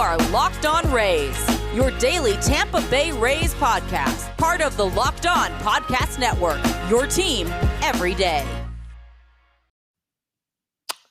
are Locked On Rays, your daily Tampa Bay Rays podcast, part of the Locked On Podcast Network, your team every day.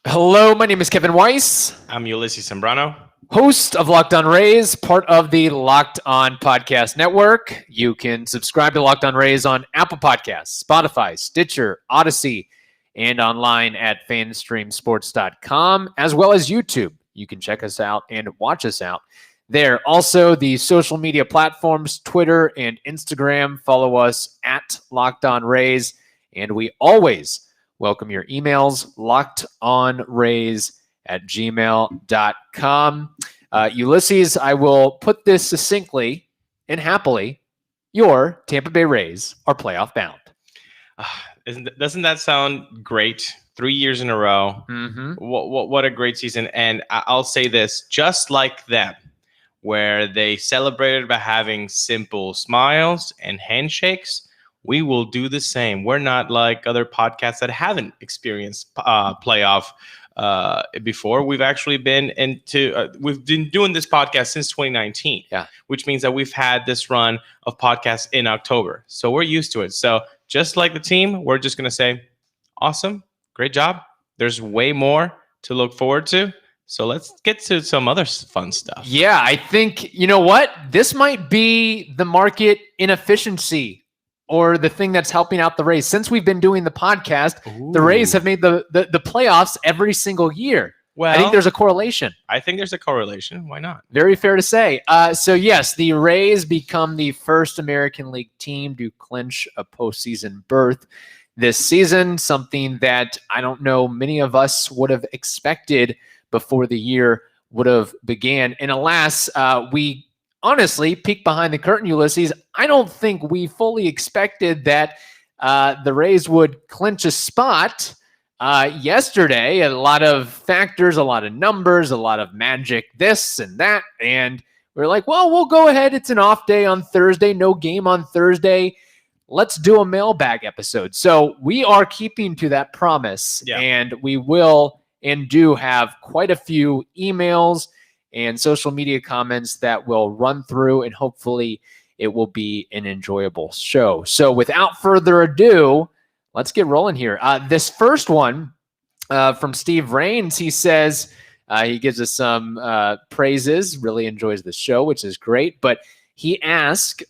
Hello, my name is Kevin Weiss. I'm Ulises Sambrano, host of Locked On Rays, part of the Locked On Podcast Network. You can subscribe to Locked On Rays on Apple Podcasts, Spotify, Stitcher, Odyssey, and online at fanstreamsports.com, as well as YouTube. You can check us out and watch us out there. Also, the social media platforms, Twitter and Instagram. Follow us at Locked On Rays, and we always welcome your emails, lockedonrays@gmail.com. Ulises, I will put this succinctly and happily. Your Tampa Bay Rays are playoff bound. Doesn't that sound great? 3 years in a row. Mm-hmm. What a great season. And I'll say this, just like them, where they celebrated by having simple smiles and handshakes, we will do the same. We're not like other podcasts that haven't experienced playoff before. We've actually been we've been doing this podcast since 2019, which means that we've had this run of podcasts in October. So we're used to it. So just like the team, we're just going to say, awesome, great job. There's way more to look forward to. So let's get to some other fun stuff. Yeah, I think, you know what? This might be the market inefficiency or the thing that's helping out the Rays. Since we've been doing the podcast, the Rays have made the playoffs every single year. Well, I think there's a correlation. I think there's a correlation. Why not? Very fair to say. So yes, the Rays become the first American League team to clinch a postseason berth this season, something that I don't know many of us would have expected before the year would have began. And alas, we honestly peek behind the curtain, Ulises. I don't think we fully expected that the Rays would clinch a spot yesterday. A lot of factors, a lot of numbers, a lot of magic, this and that. And we're like, well, we'll go ahead. It's an off day on Thursday, no game on Thursday. Let's do a mailbag episode. So we are keeping to that promise, and we will and do have quite a few emails and social media comments that we'll run through, and hopefully it will be an enjoyable show. So without further ado, let's get rolling here. This first one from Steve Rains, he says, he gives us some praises, really enjoys the show, which is great. But he asked,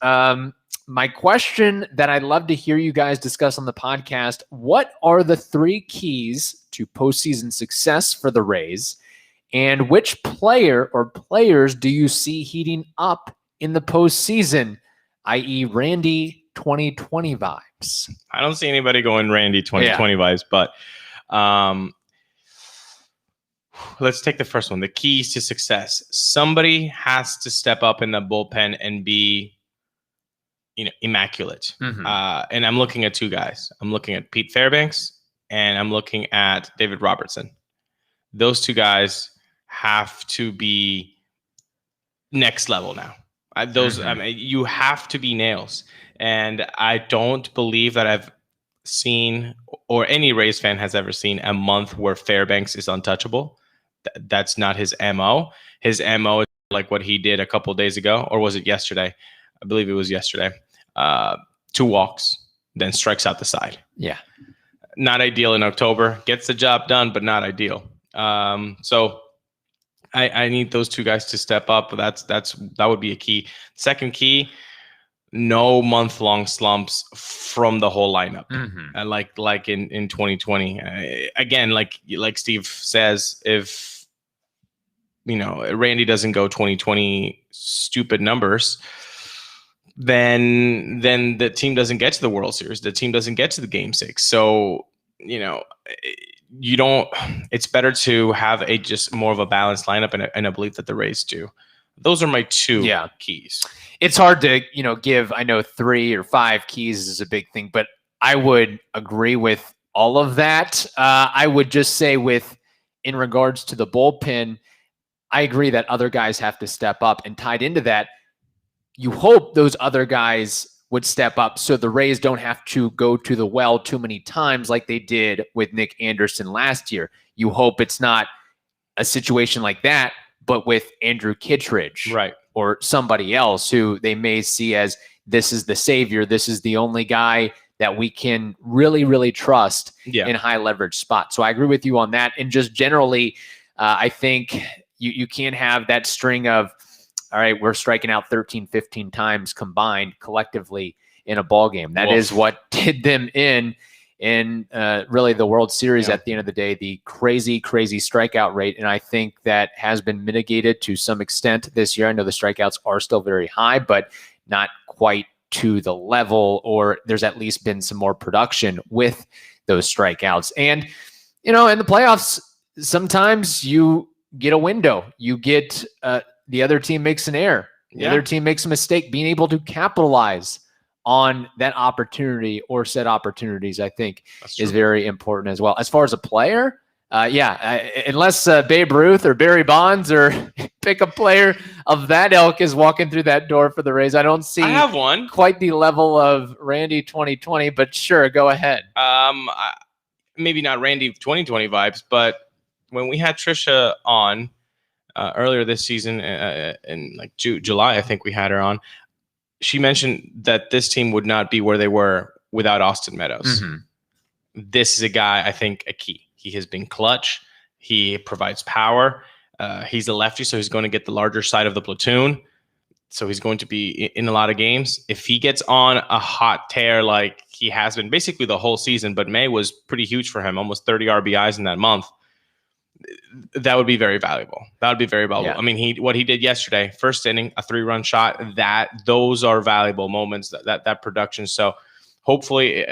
my question that I'd love to hear you guys discuss on the podcast, what are the 3 keys to postseason success for the Rays? And which player or players do you see heating up in the postseason, i.e. Randy 2020 vibes? I don't see anybody going Randy 2020 vibes, but let's take the first one. The keys to success. Somebody has to step up in the bullpen and be, immaculate. Mm-hmm. And I'm looking at 2 guys. I'm looking at Pete Fairbanks and I'm looking at David Robertson. Those 2 guys have to be next level now. I mean, you have to be nails. And I don't believe that I've seen, or any Rays fan has ever seen, a month where Fairbanks is untouchable. That's not his MO. His MO is like what he did a couple days ago, or was it yesterday? I believe it was yesterday. 2 walks, then strikes out the side. Yeah. Not ideal in October. Gets the job done, but not ideal. So I need those 2 guys to step up. That would be a key. Second key, no month-long slumps from the whole lineup. Mm-hmm. Like in 2020. Again, like Steve says, if Randy doesn't go 2020 stupid numbers, then the team doesn't get to the World Series. The team doesn't get to the Game 6. So, you don't. It's better to have just more of a balanced lineup, and a belief that the Rays do. Those are my 2 keys. It's hard to give. I know 3 or 5 keys is a big thing, but I would agree with all of that. I would just say in regards to the bullpen, I agree that other guys have to step up, and tied into that, you hope those other guys would step up so the Rays don't have to go to the well too many times like they did with Nick Anderson last year. You hope it's not a situation like that, but with Andrew Kittredge Right. or somebody else who they may see as this is the savior. This is the only guy that we can really, really trust in high leverage spots. So I agree with you on that. And just generally, I think you can't have that string of, all right, we're striking out 13, 15 times combined collectively in a ball game. That is what did them in really the World Series at the end of the day, the crazy strikeout rate. And I think that has been mitigated to some extent this year. I know the strikeouts are still very high, but not quite to the level, or there's at least been some more production with those strikeouts. And, in the playoffs, sometimes you get a window. You get the other team makes an error. The other team makes a mistake. Being able to capitalize on that opportunity or set opportunities, I think, is very important as well. As far as a player, unless Babe Ruth or Barry Bonds or pick a player of that ilk is walking through that door for the Rays, I don't see I have one. Quite the level of Randy 2020, but sure, go ahead. Maybe not Randy 2020 vibes, but when we had Trisha on earlier this season in like July, I think we had her on, she mentioned that this team would not be where they were without Austin Meadows. Mm-hmm. This is a guy, I think, a key. He has been clutch. He provides power. He's a lefty, so he's going to get the larger side of the platoon. So he's going to be in a lot of games. If he gets on a hot tear like he has been basically the whole season, but May was pretty huge for him, almost 30 RBIs in that month, that would be very valuable. That would be very valuable. Yeah. I mean, what he did yesterday, first inning, a 3-run shot, those are valuable moments, that production. So hopefully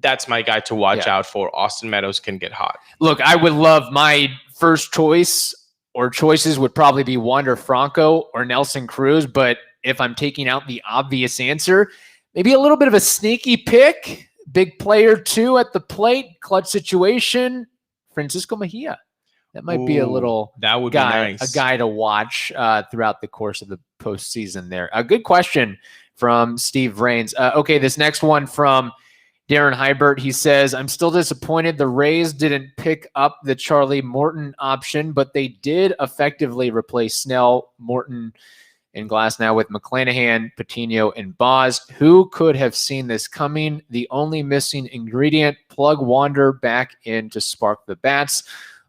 that's my guy to watch out for. Austin Meadows can get hot. Look, I would love my first choice or choices would probably be Wander Franco or Nelson Cruz. But if I'm taking out the obvious answer, maybe a little bit of a sneaky pick, big player too at the plate, clutch situation, Francisco Mejia. That might be a little that would guy, be nice. A guy to watch throughout the course of the postseason there. A good question from Steve Rains. Okay, this next one from Darren Hiebert. He says, I'm still disappointed the Rays didn't pick up the Charlie Morton option, but they did effectively replace Snell, Morton, and Glasnow with McClanahan, Patino, and Boz. Who could have seen this coming? The only missing ingredient, plug Wander back in to spark the bats.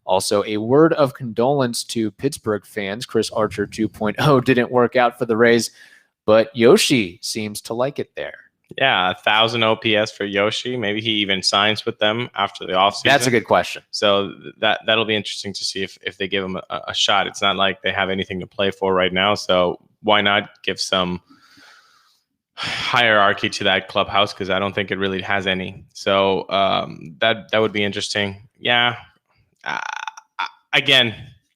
Also, a word of condolence to Pittsburgh fans. Chris Archer 2.0 didn't work out for the Rays, but Yoshi seems to like it there. Yeah, 1,000 OPS for Yoshi. Maybe he even signs with them after the offseason. That's a good question. So that'll be interesting to see if they give him a shot. It's not like they have anything to play for right now, so why not give some hierarchy to that clubhouse, because I don't think it really has any. So that would be interesting. Yeah. Again,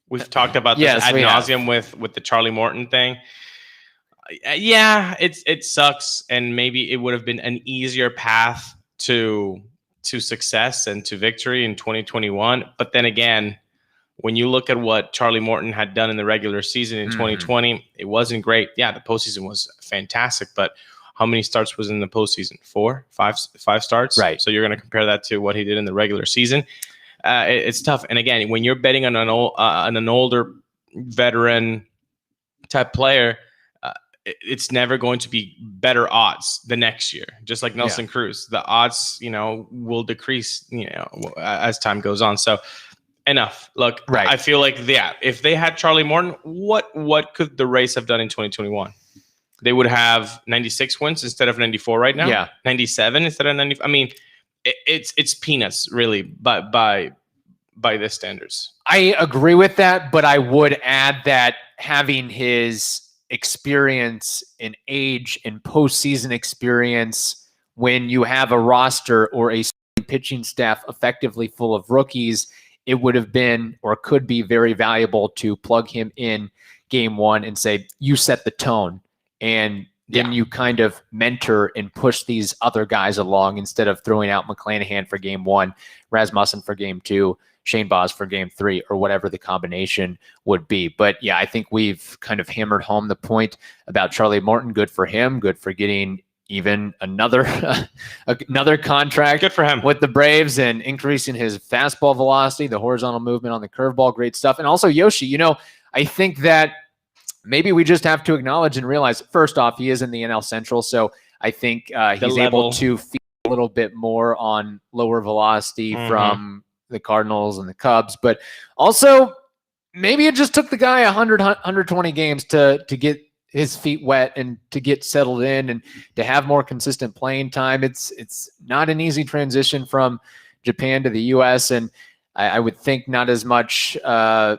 we've talked about this ad nauseum with the Charlie Morton thing. Yeah, it sucks, and maybe it would have been an easier path to success and to victory in 2021. But then again, when you look at what Charlie Morton had done in the regular season in 2020, it wasn't great. Yeah, the postseason was fantastic, but how many starts was in the postseason? 5 starts? Right. So you're going to compare that to what he did in the regular season. It's tough. And again, when you're betting on an older veteran type player, it's never going to be better odds the next year. Just like Nelson Cruz, the odds, will decrease, as time goes on. So enough. Look, right. I feel like if they had Charlie Morton, what could the Rays have done in 2021? They would have 96 wins instead of 94 right now. Yeah, 97 instead of 90. I mean, it's peanuts, really, by this standards. I agree with that, but I would add that having his experience and age and postseason experience, when you have a roster or a pitching staff effectively full of rookies, it would have been or could be very valuable to plug him in game one and say, you set the tone, and then you kind of mentor and push these other guys along instead of throwing out McClanahan for game one, Rasmussen for game two, Shane Boz for game three, or whatever the combination would be. But yeah, I think we've kind of hammered home the point about Charlie Morton. Good for him. Good for getting even another contract. Good for him with the Braves and increasing his fastball velocity, the horizontal movement on the curveball. Great stuff. And also Yoshi, I think that maybe we just have to acknowledge and realize, first off, he is in the NL Central, so I think he's able to feel a little bit more on lower velocity from the Cardinals and the Cubs. But also, maybe it just took the guy 120 games to get his feet wet and to get settled in and to have more consistent playing time. It's not an easy transition from Japan to the U.S., and I would think not as much. I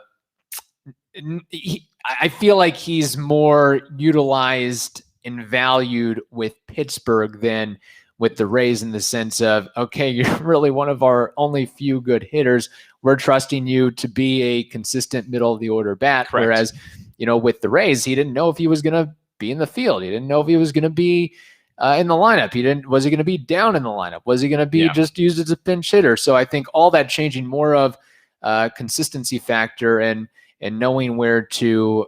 feel like he's more utilized and valued with Pittsburgh than with the Rays, in the sense of, okay, you're really one of our only few good hitters. We're trusting you to be a consistent middle of the order bat. Correct. Whereas, with the Rays, he didn't know if he was going to be in the field. He didn't know if he was going to be in the lineup. Was he going to be down in the lineup? Was he going to be just used as a pinch hitter? So I think all that changing, more of consistency factor and knowing where to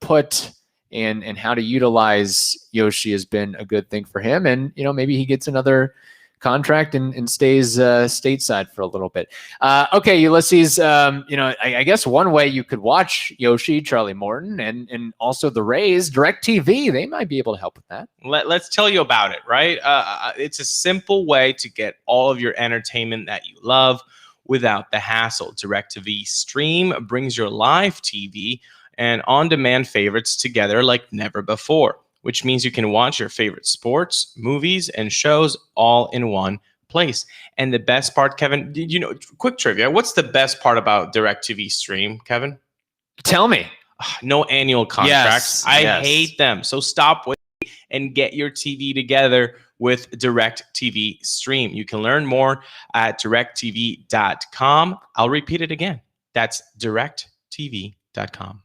put and how to utilize Yoshi has been a good thing for him. And, maybe he gets another contract and stays stateside for a little bit. Okay, Ulises, I guess one way you could watch Yoshi, Charlie Morton, and also the Rays, DirecTV, they might be able to help with that. Let's tell you about it, right? It's a simple way to get all of your entertainment that you love without the hassle. DirecTV Stream brings your live TV and on-demand favorites together like never before, which means you can watch your favorite sports, movies, and shows all in one place. And the best part, Kevin, quick trivia, what's the best part about DirecTV Stream, Kevin? Tell me. No annual contracts. Yes, I hate them. So stop waiting and get your TV together with DirecTV Stream. You can learn more at directtv.com. I'll repeat it again. That's directtv.com.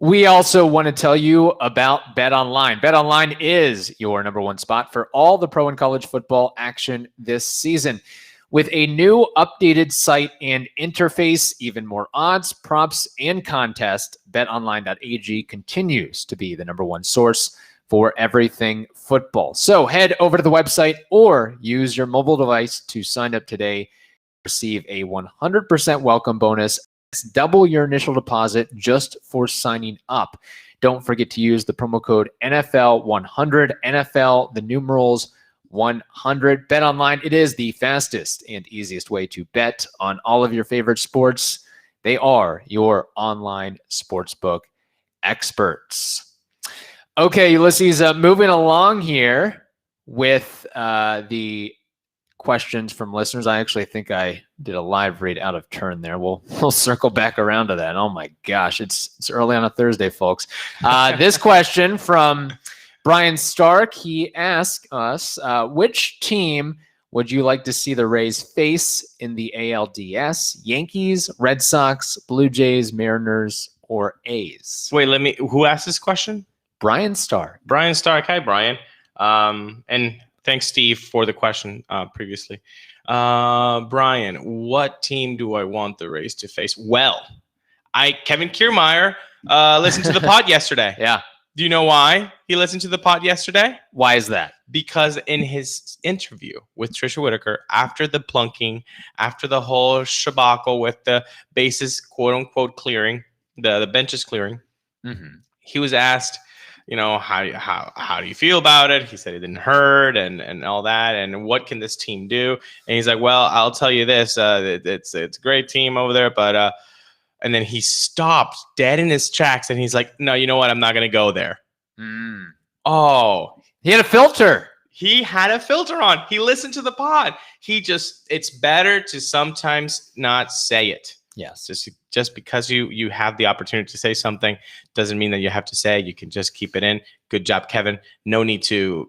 We also want to tell you about BetOnline. BetOnline is your number one spot for all the pro and college football action this season. With a new updated site and interface, even more odds, props, and contests, betonline.ag continues to be the number one source for everything football. So head over to the website or use your mobile device to sign up today. Receive a 100% welcome bonus. Double your initial deposit just for signing up. Don't forget to use the promo code NFL100, NFL, the numerals 100. BetOnline, it is the fastest and easiest way to bet on all of your favorite sports. They are your online sportsbook experts. Okay, Ulises, moving along here with the questions from listeners. I actually think I did a live read out of turn there. We'll circle back around to that. Oh my gosh, it's early on a Thursday, folks. This question from Bryan Stark, he asked us, which team would you like to see the Rays face in the ALDS? Yankees, Red Sox, Blue Jays, Mariners, or A's? Wait, who asked this question? Bryan Stark. Bryan Stark. Hi, Bryan. And thanks, Steve, for the question previously. Bryan, what team do I want the Rays to face? Well, Kevin Kiermaier listened to the pod yesterday. Yeah. Do you know why he listened to the pod yesterday? Why is that? Because in his interview with Trisha Whitaker, after the plunking, after the whole shabacle with the bases, quote unquote, clearing, the benches clearing, he was asked, how do you feel about it? He said it didn't hurt and all that. And what can this team do? And he's like, well, I'll tell you this. It's a great team over there. But and then he stopped dead in his tracks. And he's like, no, you know what? I'm not going to go there. Oh, he had a filter. He had a filter on. He listened to the pod. It's better to sometimes not say it. Yes. Just because you have the opportunity to say something doesn't mean that you have to say. You can just keep it in. Good job, Kevin. No need to,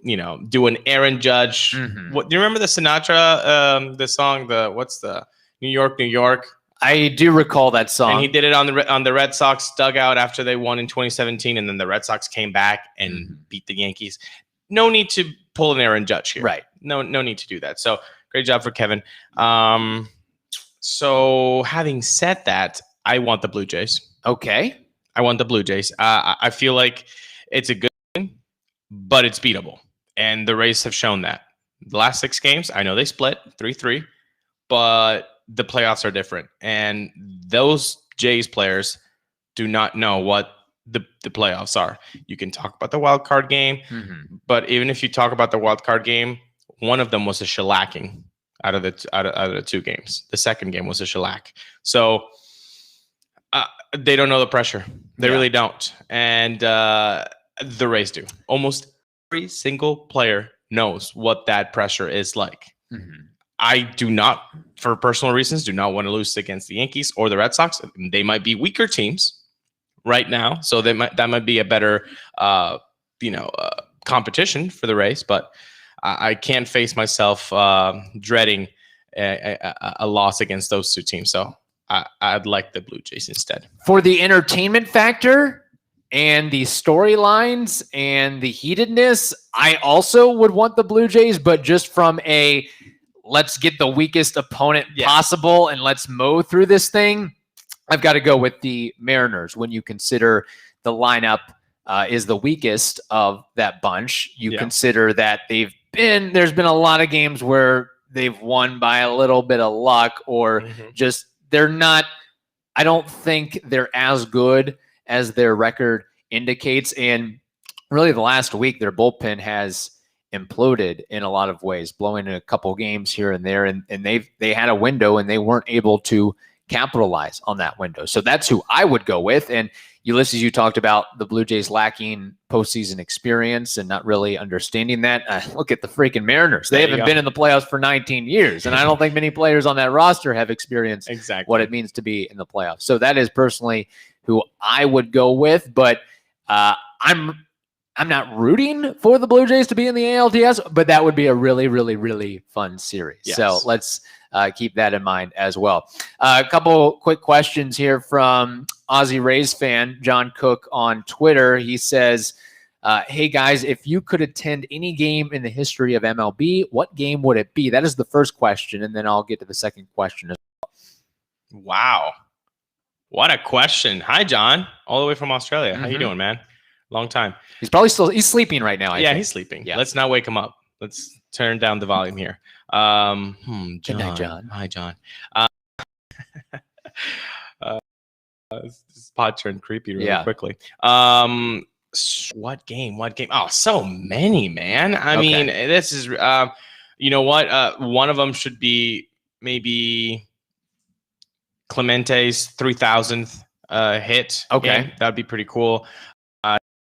do an Aaron Judge. What do you remember the Sinatra, the song, what's the New York, New York? I do recall that song. And he did it on the Red Sox dugout after they won in 2017, and then the Red Sox came back and beat the Yankees. No need to pull an Aaron Judge here. Right. No need to do that. So great job for Kevin. So having said that, I want the Blue Jays. Okay. I want the Blue Jays. I feel like it's a good game, but it's beatable. And the Rays have shown that. The last 6 games, I know they split 3-3, but the playoffs are different. And those Jays players do not know what the playoffs are. You can talk about the wild card game, but even if you talk about the wild card game, one of them was a shellacking out of the 2 games. The second game was a shellac. So they don't know the pressure. They really don't. And the Rays do. Almost every single player knows what that pressure is like. I do not, for personal reasons, do not want to lose against the Yankees or the Red Sox. They might be weaker teams right now, so that might be a better competition for the Rays. But I can't face myself dreading a loss against those 2 teams. So I'd like the Blue Jays instead. For the entertainment factor and the storylines and the heatedness, I also would want the Blue Jays, but just from a let's get the weakest opponent possible and let's mow through this thing, I've got to go with the Mariners. When you consider the lineup is the weakest of that bunch, you consider that there's been a lot of games where they've won by a little bit of luck or just they're not, I don't think they're as good as their record indicates. And really the last week, their bullpen has imploded in a lot of ways, blowing a couple games here and there. And they had a window and they weren't able to capitalize on that window. So that's who I would go with. And Ulises, you talked about the Blue Jays lacking postseason experience and not really understanding that. Look at the freaking Mariners. They haven't been in the playoffs for 19 years. And I don't think many players on that roster have experienced what it means to be in the playoffs. So that is personally who I would go with. But I'm not rooting for the Blue Jays to be in the ALDS, but that would be a really, really, really fun series. Yes. So let's keep that in mind as well. A couple quick questions here from Aussie Rays fan Jon Cook on Twitter. He says, hey guys, if you could attend any game in the history of MLB, what game would it be? That is the first question, and then I'll get to the second question as well. Wow. What a question. Hi, John, all the way from Australia. How you doing, man? Long time. He's sleeping right now. I think. He's sleeping. Yeah. Let's not wake him up. Let's turn down the volume here. John. Good night, John. Hi, John. This pod turned creepy really quickly. What game? Oh, so many, man. I mean, this is, you know what? One of them should be maybe Clemente's 3000th hit. Okay. That'd be pretty cool.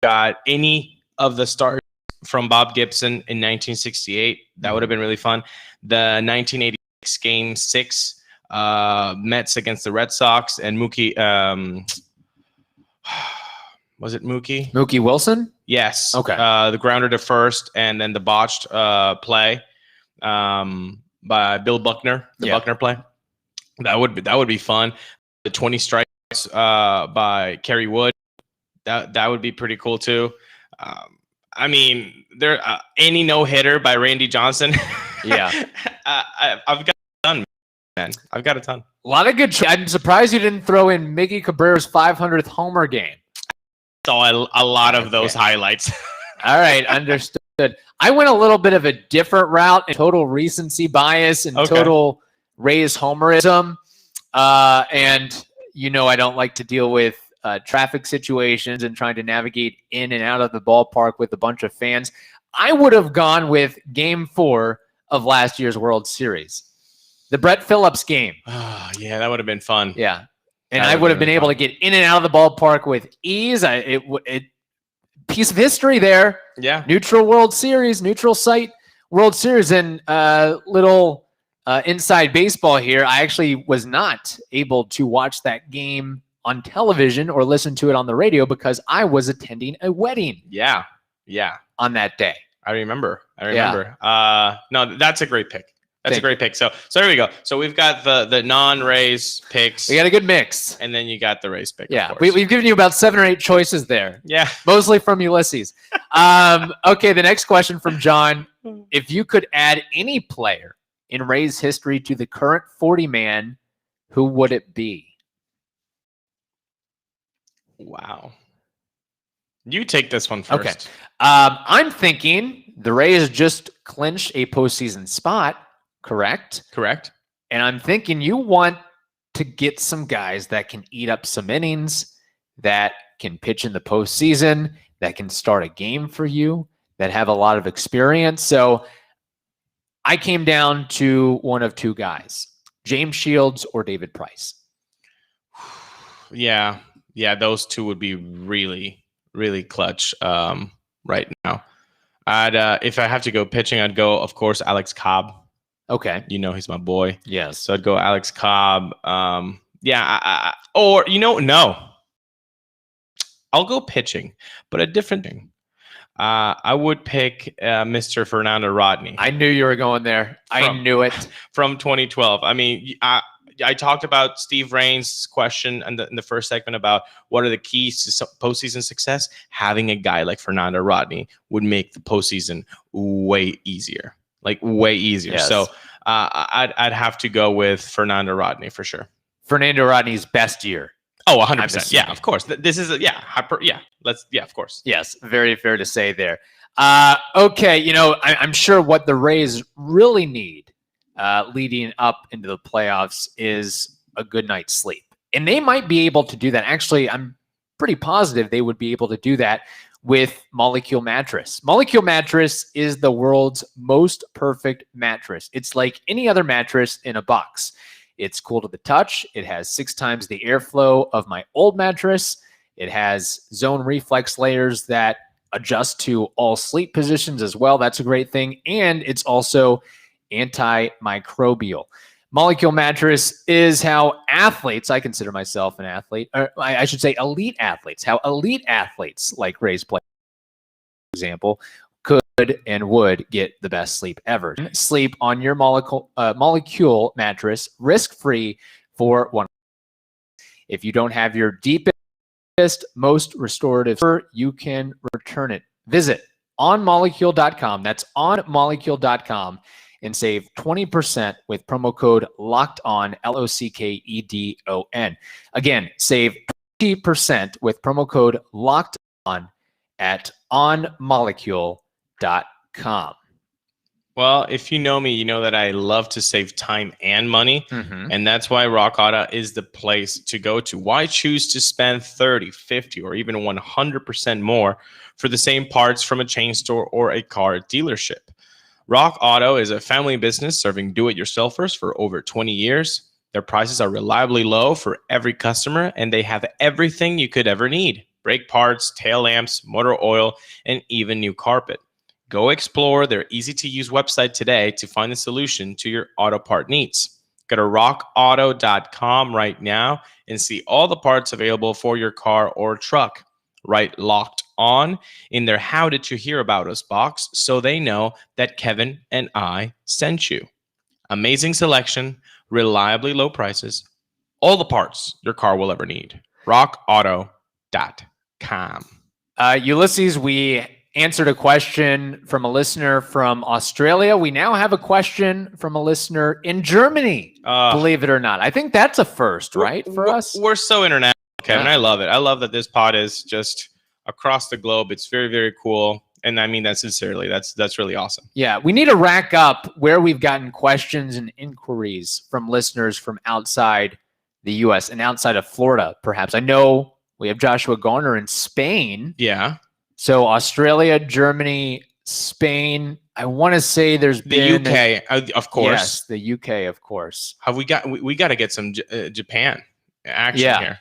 Got any of the stars from Bob Gibson in 1968. That would have been really fun. The 1986 Game 6, Mets against the Red Sox, and Mookie. Was it Mookie? Mookie Wilson? Yes. Okay. The grounder to first, and then the botched play by Bill Buckner. The Buckner play. That would be fun. The 20 strikes by Kerry Wood. That would be pretty cool too. I mean, there any no-hitter by Randy Johnson. I've got a ton, man. I've got a ton. A lot of good. I'm surprised you didn't throw in Miggy Cabrera's 500th homer game. Saw a lot of those highlights. All right, understood. I went a little bit of a different route in total recency bias and total Rays homerism. And I don't like to deal with traffic situations and trying to navigate in and out of the ballpark with a bunch of fans. I would have gone with Game 4 of last year's World Series, the Brett Phillips game. Oh, yeah, that would have been fun. Yeah, and I would have been able to get in and out of the ballpark with ease. Piece of history there. Yeah, neutral World Series, neutral site World Series, and little inside baseball here. I actually was not able to watch that game on television or listen to it on the radio because I was attending a wedding. Yeah. On that day. I remember. No, that's a great pick. That's a great pick. So there we go. So we've got the non-Rays picks. We got a good mix. And then you got the Rays pick. Yeah. We've given you about 7 or 8 choices there. Yeah. Mostly from Ulises. Okay. The next question from John. If you could add any player in Rays history to the current 40-man, who would it be? Wow. You take this one first. Okay. I'm thinking the Rays just clinched a postseason spot, correct? Correct. And I'm thinking you want to get some guys that can eat up some innings, that can pitch in the postseason, that can start a game for you, that have a lot of experience. So I came down to one of two guys, James Shields or David Price. Yeah, those two would be really, really clutch right now. If I have to go pitching, I'd go, of course, Alex Cobb. Okay. He's my boy. Yes. So I'd go Alex Cobb. Or, no. I'll go pitching, but a different thing. I would pick Mr. Fernando Rodney. I knew you were going there. I knew it. From 2012. I mean, I talked about Steve Rain's question in the first segment about what are the keys to postseason success. Having a guy like Fernando Rodney would make the postseason way easier. Like way easier. Yes. So I'd have to go with Fernando Rodney for sure. Fernando Rodney's best year. Oh, 100%. Yeah, of course. This is of course. Yes, very fair to say there. Okay, I'm sure what the Rays really need leading up into the playoffs is a good night's sleep. And they might be able to do that. Actually, I'm pretty positive they would be able to do that with Molecule Mattress. Molecule Mattress is the world's most perfect mattress. It's like any other mattress in a box. It's cool to the touch. It has 6 times the airflow of my old mattress. It has zone reflex layers that adjust to all sleep positions as well. That's a great thing. And it's also antimicrobial. Molecule Mattress is how athletes, I consider myself an athlete, or I should say elite athletes, how elite athletes like Rays play, for example, could and would get the best sleep ever. Sleep on your molecule mattress risk-free for 1 week. If you don't have your deepest, most restorative, you can return it. Visit onmolecule.com. That's onmolecule.com and save 20% with promo code LOCKEDON, LOCKEDON. Again, save 20% with promo code LOCKEDON at onmolecule.com. Well, if you know me, you know that I love to save time and money. Mm-hmm. And that's why Rock Auto is the place to go to. Why choose to spend 30, 50, or even 100% more for the same parts from a chain store or a car dealership? Rock Auto is a family business serving do-it-yourselfers for over 20 years. Their prices are reliably low for every customer, and they have everything you could ever need: brake parts, tail lamps, motor oil, and even new carpet. Go explore their easy-to-use website today to find the solution to your auto part needs. Go to rockauto.com right now and see all the parts available for your car or truck. Write "Locked On" in their "How Did You Hear About Us" box so they know that Kevin and I sent you. Amazing selection, reliably low prices, all the parts your car will ever need. rockauto.com. Ulises, we answered a question from a listener from Australia. We now have a question from a listener in Germany, believe it or not. I think that's a first, right, for us? We're so international, Kevin. I love it. I love that this pod is just across the globe. It's very, very cool. And I mean that sincerely. That's really awesome. Yeah, we need to rack up where we've gotten questions and inquiries from listeners from outside the U.S. and outside of Florida, perhaps. I know we have Joshua Garner in Spain. Yeah. So Australia, Germany, Spain. I want to say there's the been UK, of course. Yes, the UK, of course. Have we got to get some Japan action here?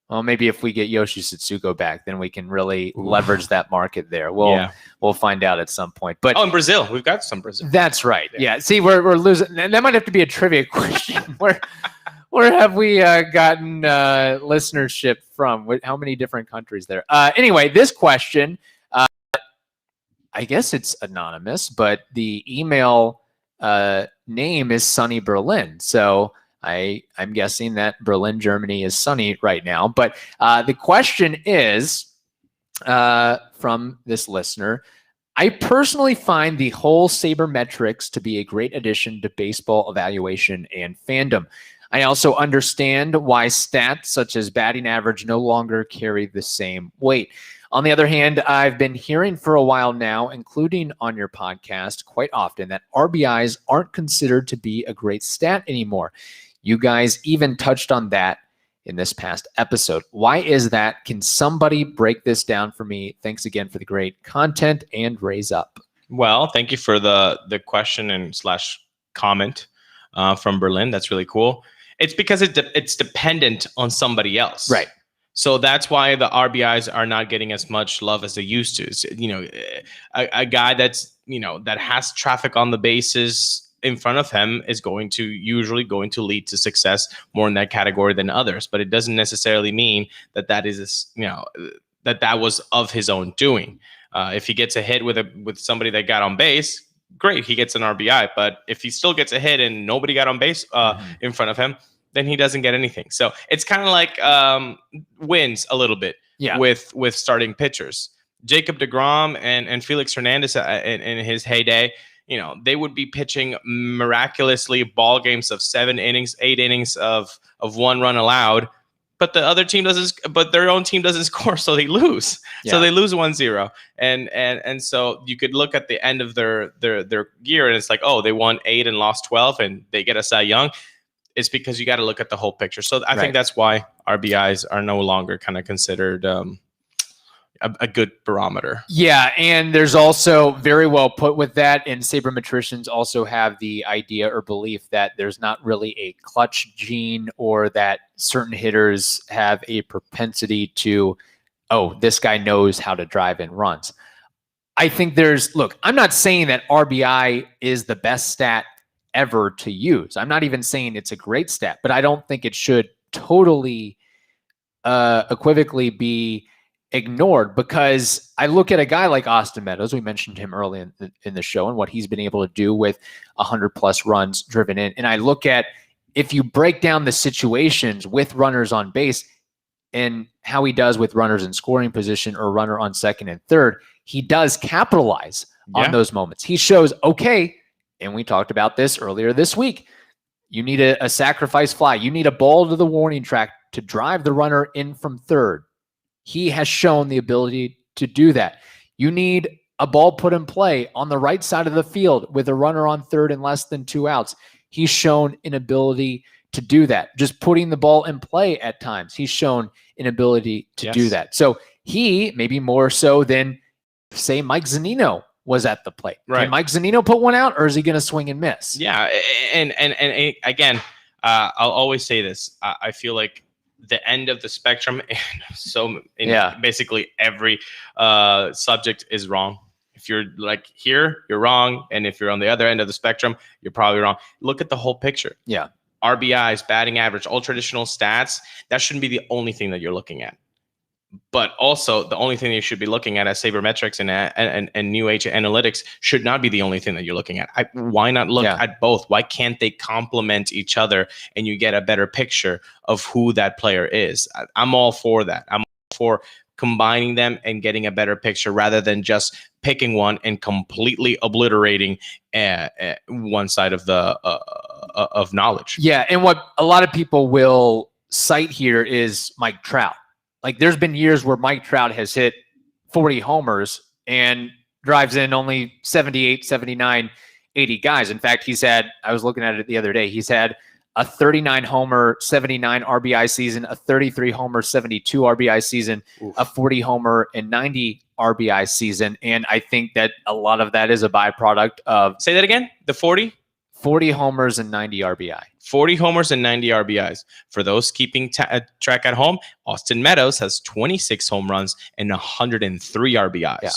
Well, maybe if we get Yoshi Satsuko back, then we can really leverage that market there. We'll find out at some point. But in Brazil, we've got some Brazil. That's right. Yeah. See, we're losing. And that might have to be a trivia question. Where have we gotten listenership from? How many different countries there? Anyway, this question, I guess it's anonymous, but the email name is Sunny Berlin. So I'm guessing that Berlin, Germany is sunny right now. But the question is from this listener: I personally find the whole sabermetrics to be a great addition to baseball evaluation and fandom. I also understand why stats such as batting average no longer carry the same weight. On the other hand, I've been hearing for a while now, including on your podcast quite often, that RBIs aren't considered to be a great stat anymore. You guys even touched on that in this past episode. Why is that? Can somebody break this down for me? Thanks again for the great content and raise up. Well, thank you for the question and / comment from Berlin. That's really cool. It's because it's dependent on somebody else. Right. So that's why the RBIs are not getting as much love as they used to. It's, a guy that's, that has traffic on the bases in front of him is usually going to lead to success more in that category than others. But it doesn't necessarily mean that is, that was of his own doing. If he gets a hit with somebody that got on base, great, he gets an RBI. But if he still gets a hit and nobody got on base in front of him, then he doesn't get anything. So it's kind of like wins a little bit with starting pitchers. Jacob deGrom and Felix Hernandez in his heyday, they would be pitching miraculously ball games of 7 innings, 8 innings of 1 run allowed. But their own team doesn't score, so they lose. Yeah. So they lose 1-0, and so you could look at the end of their year, and it's like, oh, they won 8 and lost 12, and they get a Cy Young. It's because you got to look at the whole picture. So I think that's why RBIs are no longer kind of considered a good barometer. Yeah, and there's also very well put with that, and sabermetricians also have the idea or belief that there's not really a clutch gene, or that certain hitters have a propensity to, this guy knows how to drive in runs. I think look, I'm not saying that RBI is the best stat ever to use. I'm not even saying it's a great stat, but I don't think it should totally equivocally be ignored, because I look at a guy like Austin Meadows. We mentioned him early in the show and what he's been able to do with 100+ runs driven in. And I look at, if you break down the situations with runners on base and how he does with runners in scoring position or runner on second and third, he does capitalize on those moments. He shows, okay, and we talked about this earlier this week, you need a sacrifice fly. You need a ball to the warning track to drive the runner in from third. He has shown the ability to do that. You need a ball put in play on the right side of the field with a runner on third and less than 2 outs. He's shown an ability to do that. Just putting the ball in play at times, he's shown an ability to do that. So he, maybe more so than, say, Mike Zunino was at the plate. Right. Can Mike Zunino put one out, or is he going to swing and miss? Yeah, and again, I'll always say this. I feel like the end of the spectrum, basically every subject is wrong. If you're like here, you're wrong, and if you're on the other end of the spectrum, you're probably wrong. Look at the whole picture. Yeah, RBIs, batting average, all traditional stats. That shouldn't be the only thing that you're looking at. But also, the only thing you should be looking at as sabermetrics and new age analytics should not be the only thing that you're looking at. Why not look at both? Why can't they complement each other and you get a better picture of who that player is? I'm all for that. I'm all for combining them and getting a better picture rather than just picking one and completely obliterating one side of the of knowledge. Yeah, and what a lot of people will cite here is Mike Trout. Like, there's been years where Mike Trout has hit 40 homers and drives in only 78, 79, 80 guys. In fact, I was looking at it the other day, he's had a 39 homer, 79 RBI season, a 33 homer, 72 RBI season, a 40 homer and 90 RBI season. And I think that a lot of that is a byproduct of... Say that again? The 40? 40 homers and 90 RBI. 40 homers and 90 RBIs. For those keeping track at home, Austin Meadows has 26 home runs and 103 RBIs. Yeah.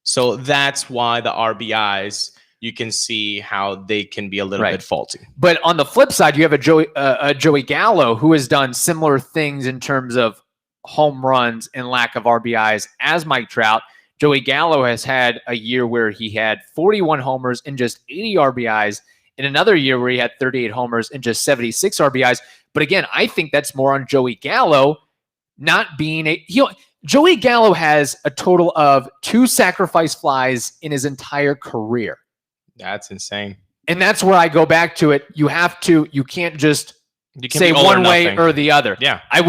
So that's why the RBIs, you can see how they can be a little bit faulty. But on the flip side, you have a Joey Gallo who has done similar things in terms of home runs and lack of RBIs as Mike Trout. Joey Gallo has had a year where he had 41 homers and just 80 RBIs. In another year where he had 38 homers and just 76 RBIs. But again, I think that's more on Joey Gallo not being Joey Gallo has a total of 2 sacrifice flies in his entire career. That's insane. And that's where I go back to it. You can't just say one way or the other. Yeah. I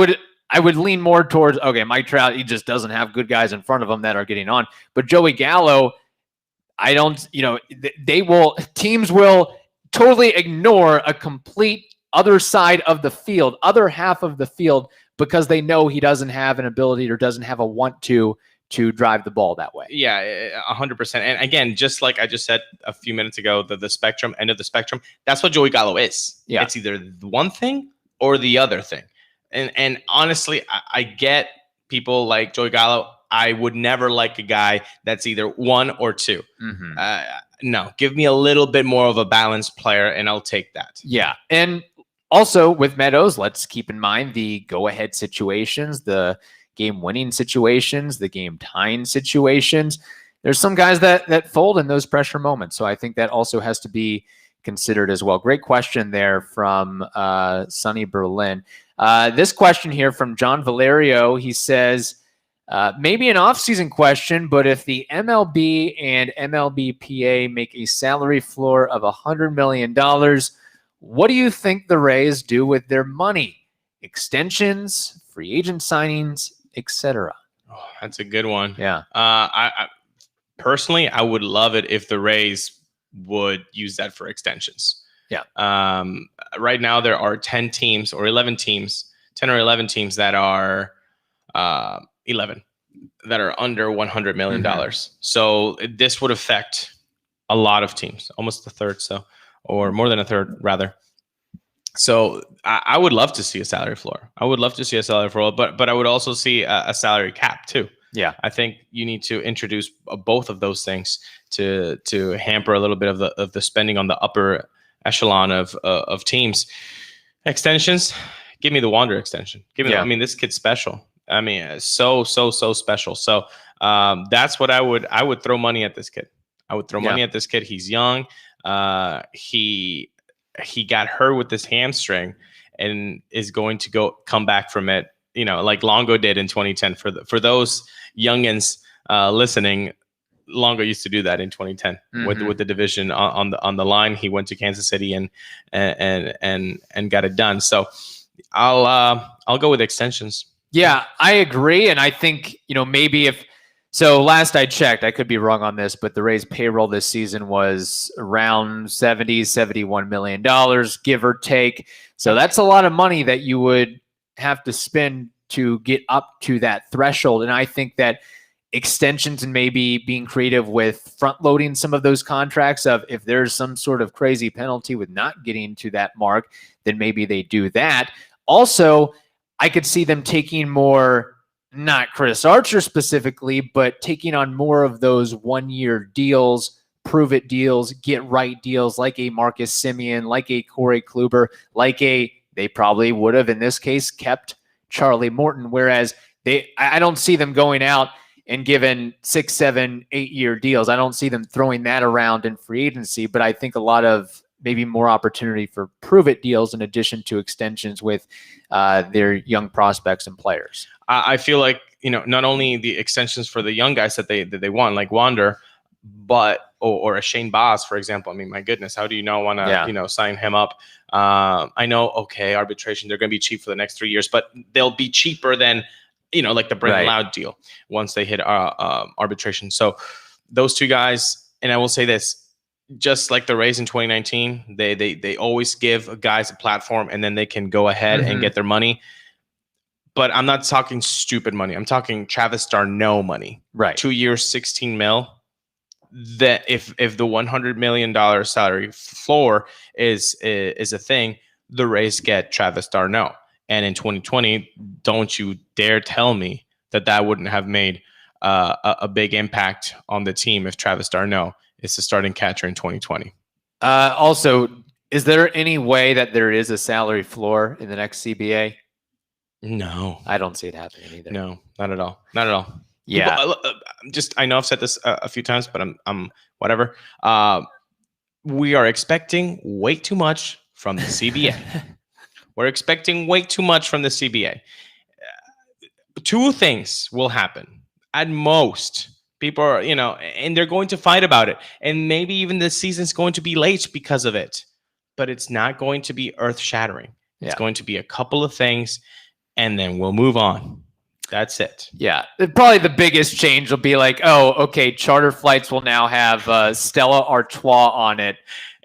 would lean more towards, okay, Mike Trout, he just doesn't have good guys in front of him that are getting on. But Joey Gallo, teams will totally ignore a complete other side of the field, other half of the field, because they know he doesn't have an ability or doesn't have a want to drive the ball that way. Yeah, 100%. And again, just like I just said a few minutes ago, the spectrum, end of the spectrum, that's what Joey Gallo is. Yeah. It's either the one thing or the other thing. And honestly, I get people like Joey Gallo. I would never like a guy that's either one or two. No, give me a little bit more of a balanced player, and I'll take that. Yeah. And also with Meadows, let's keep in mind the go-ahead situations, the game-winning situations, the game-tying situations. There's some guys that fold in those pressure moments. So I think that also has to be considered as well. Great question there from Sonny Berlin. This question here from John Valerio, he says, maybe an offseason question, but if the MLB and MLBPA make a salary floor of $100 million, what do you think the Rays do with their money? Extensions, free agent signings, etc. Oh, that's a good one. Yeah. I personally, I would love it if the Rays would use that for extensions. Yeah. Right now, there are 10 teams or 11 teams, 10 or 11 teams that are 11 that are under $100 million. So this would affect a lot of teams, almost a third, or more than a third, rather. So I would love to see a salary floor. I would love to see a salary floor, but I would also see a salary cap too. Yeah, I think you need to introduce both of those things to hamper a little bit of the spending on the upper echelon of teams. Extensions, give me the Wander extension. Give me. I mean, this kid's special. I mean, so special. So that's what I would throw money at this kid. I would throw money at this kid. He's young. He got hurt with this hamstring and is going to come back from it, like Longo did in 2010. For those youngins listening, Longo used to do that in 2010 with the division on the line. He went to Kansas City and got it done. So I'll go with extensions. Yeah, I agree. And I think, maybe last I checked, I could be wrong on this, but the Rays payroll this season was around $71 million, give or take. So that's a lot of money that you would have to spend to get up to that threshold. And I think that extensions and maybe being creative with front loading some of those contracts of if there's some sort of crazy penalty with not getting to that mark, then maybe they do that. Also, I could see them taking more, not Chris Archer specifically, but taking on more of those 1-year deals, prove it deals, get right deals like a Marcus Semien, like a Corey Kluber, they probably would have in this case kept Charlie Morton. Whereas I don't see them going out and given 6, 7, 8-year deals. I don't see them throwing that around in free agency, but I think a lot of maybe more opportunity for prove-it deals in addition to extensions with their young prospects and players. I feel like, not only the extensions for the young guys that they want, like Wander, but or a Shane Baz, for example. I mean, my goodness, how do you not want to sign him up? I know, okay, arbitration, they're going to be cheap for the next 3 years, but they'll be cheaper than like the Brandon Loud deal once they hit arbitration. So those two guys, and I will say this, just like the Rays in 2019, they always give guys a platform and then they can go ahead and get their money. But I'm not talking stupid money. I'm talking Travis d'Arnaud money. Right. 2 years, $16 million. That if the $100 million salary floor is a thing, the Rays get Travis d'Arnaud. And in 2020, don't you dare tell me that wouldn't have made a big impact on the team if Travis d'Arnaud is the starting catcher in 2020. Also, is there any way that there is a salary floor in the next CBA? No. I don't see it happening either. No, not at all. Not at all. Yeah. I know I've said this a few times, but I'm whatever. We are expecting way too much from the CBA. We're expecting way too much from the CBA. Two things will happen at most. People are, and they're going to fight about it. And maybe even the season's going to be late because of it. But it's not going to be earth-shattering. It's going to be a couple of things, and then we'll move on. That's it. Yeah. Probably the biggest change will be like, oh, okay, charter flights will now have Stella Artois on it.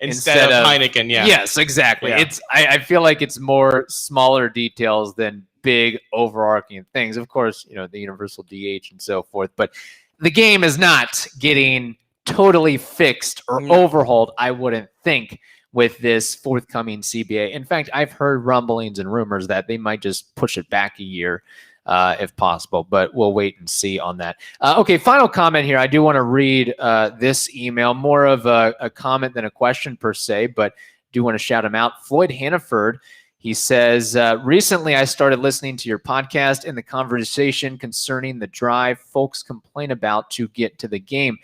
instead of Heineken. Yeah. Yes, exactly. Yeah. I feel like it's more smaller details than big overarching things. Of course, the universal DH and so forth, but the game is not getting totally fixed or overhauled, I wouldn't think, with this forthcoming CBA. In fact, I've heard rumblings and rumors that they might just push it back a year if possible, but we'll wait and see on that. Okay, final comment here. I do want to read this email, more of a comment than a question per se, but do want to shout him out. Floyd Hannaford, he says, recently I started listening to your podcast and the conversation concerning the drive folks complain about to get to the game.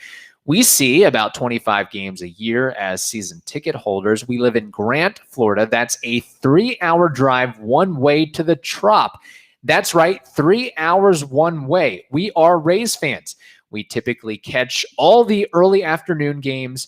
We see about 25 games a year as season ticket holders. We live in Grant, Florida. That's a 3-hour drive one way to the Trop. That's right, 3 hours one way. We are Rays fans. We typically catch all the early afternoon games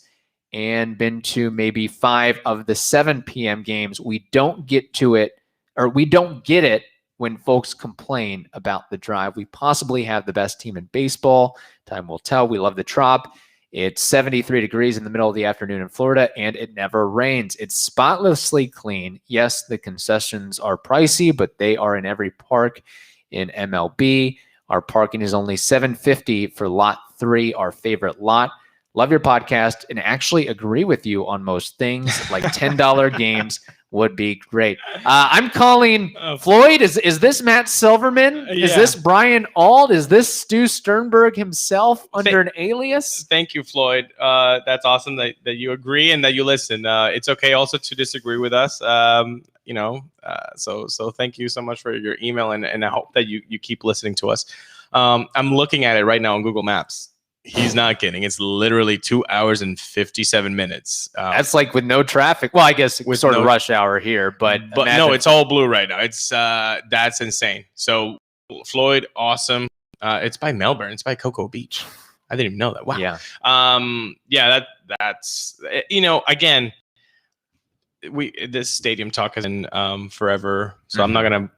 and been to maybe 5 of the 7 p.m. games. We don't get it when folks complain about the drive. We possibly have the best team in baseball. Time will tell. We love the Trop. It's 73 degrees in the middle of the afternoon in Florida, and it never rains. It's spotlessly clean. Yes, the concessions are pricey, but they are in every park in MLB. Our parking is only $7.50 for Lot 3, our favorite lot. Love your podcast and actually agree with you on most things, like $10 games would be great. I'm calling Floyd. Is this Matt Silverman? Yeah. Is this Brian Auld? Is this Stu Sternberg himself under an alias? Thank you, Floyd. That's awesome that you agree and that you listen. It's okay also to disagree with us. So thank you so much for your email, and I hope that you keep listening to us. I'm looking at it right now on Google Maps. He's not kidding. It's literally 2 hours and 57 minutes. That's like with no traffic. Well, I guess with sort of rush hour here, but no, it's all blue right now. It's that's insane. So Floyd, awesome. It's by Melbourne. It's by Cocoa Beach. I didn't even know that. Wow. Yeah. That's again, this stadium talk has been forever. So I'm not gonna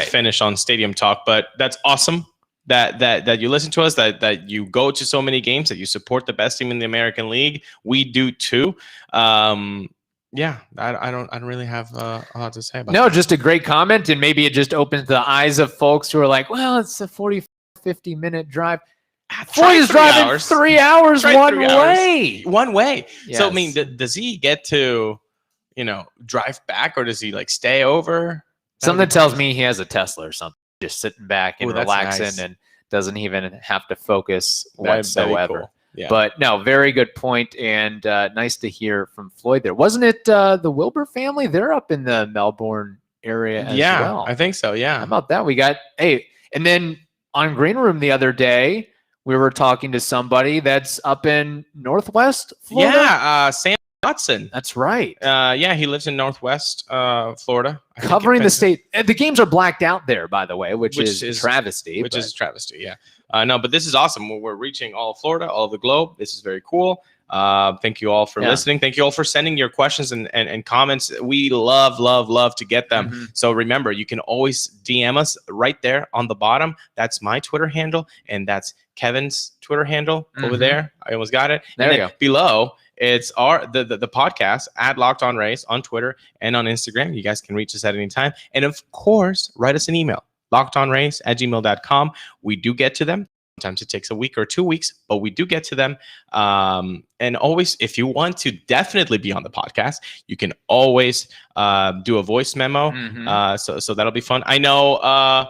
finish on stadium talk, but that's awesome. That you listen to us, that you go to so many games, that you support the best team in the American League. We do too. I don't really have a lot to say about that. No, just a great comment, and maybe it just opens the eyes of folks who are like, well, it's a 40-50 minute drive. Floyd is driving 3 hours one way. One way. Yes. So I mean, does he get to drive back, or does he like stay over? Something tells me he has a Tesla or something. Just sitting back and relaxing, nice. And doesn't even have to focus whatsoever. Cool. Yeah. But no, very good point, and nice to hear from Floyd there. Wasn't it the Wilbur family? They're up in the Melbourne area as well. I think so, yeah. How about that? And then on Green Room the other day, we were talking to somebody that's up in Northwest Florida. Yeah, Sam Watson. That's right. He lives in Northwest Florida. Covering the state. And the games are blacked out there, by the way, which is a travesty. Which is a travesty, yeah. No, but this is awesome. We're reaching all of Florida, all of the globe. This is very cool. Thank you all for listening. Thank you all for sending your questions and comments. We love to get them. Mm-hmm. So remember, you can always DM us right there on the bottom. That's my Twitter handle, and that's Kevin's Twitter handle over there. I almost got it. There you go. Below, it's the podcast at Locked On Rays on Twitter and on Instagram. You guys can reach us at any time. And of course, write us an email, lockedonrays@gmail.com. We do get to them. Sometimes it takes a week or 2 weeks, but we do get to them. And always, if you want to definitely be on the podcast, you can always do a voice memo. So that'll be fun. I know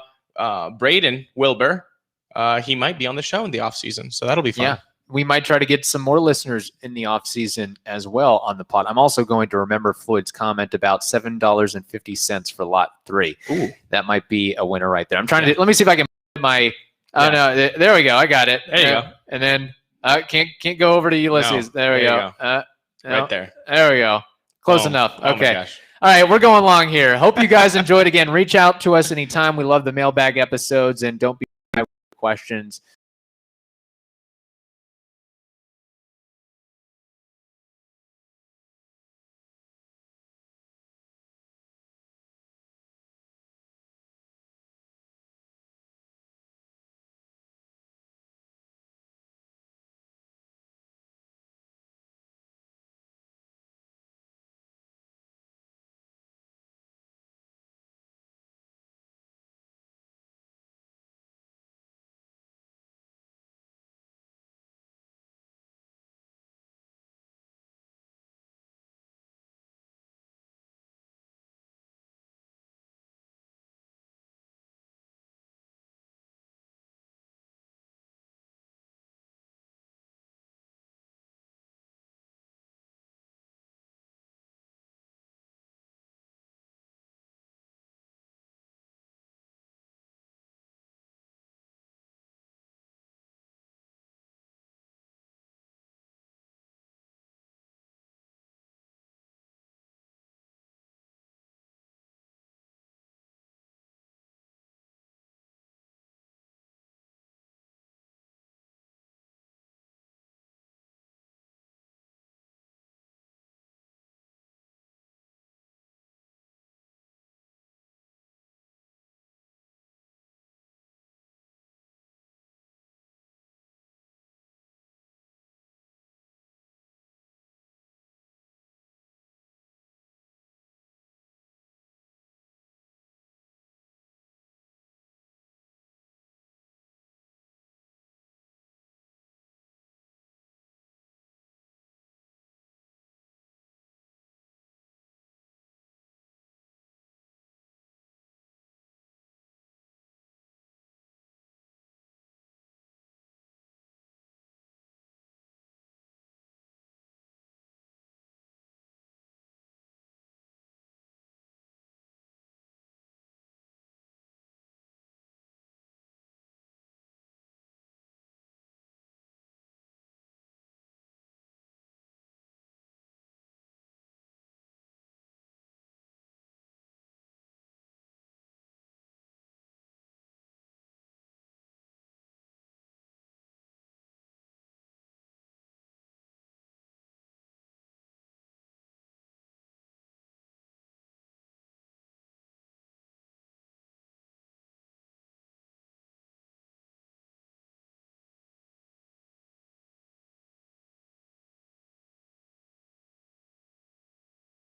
Braden Wilbur, he might be on the show in the off season, so that'll be fun. Yeah. We might try to get some more listeners in the off season as well on the pod. I'm also going to remember Floyd's comment about $7.50 for Lot 3. Ooh. That might be a winner right there. I'm trying to let me see if I can put my. Oh no, there we go. I got it. There you go. And then can't go over to Ulises. No, there we go. Right there. There we go. Close enough. Oh okay. my gosh. All right, we're going long here. Hope you guys enjoyed. Again, reach out to us anytime. We love the mailbag episodes, and don't be shy with questions.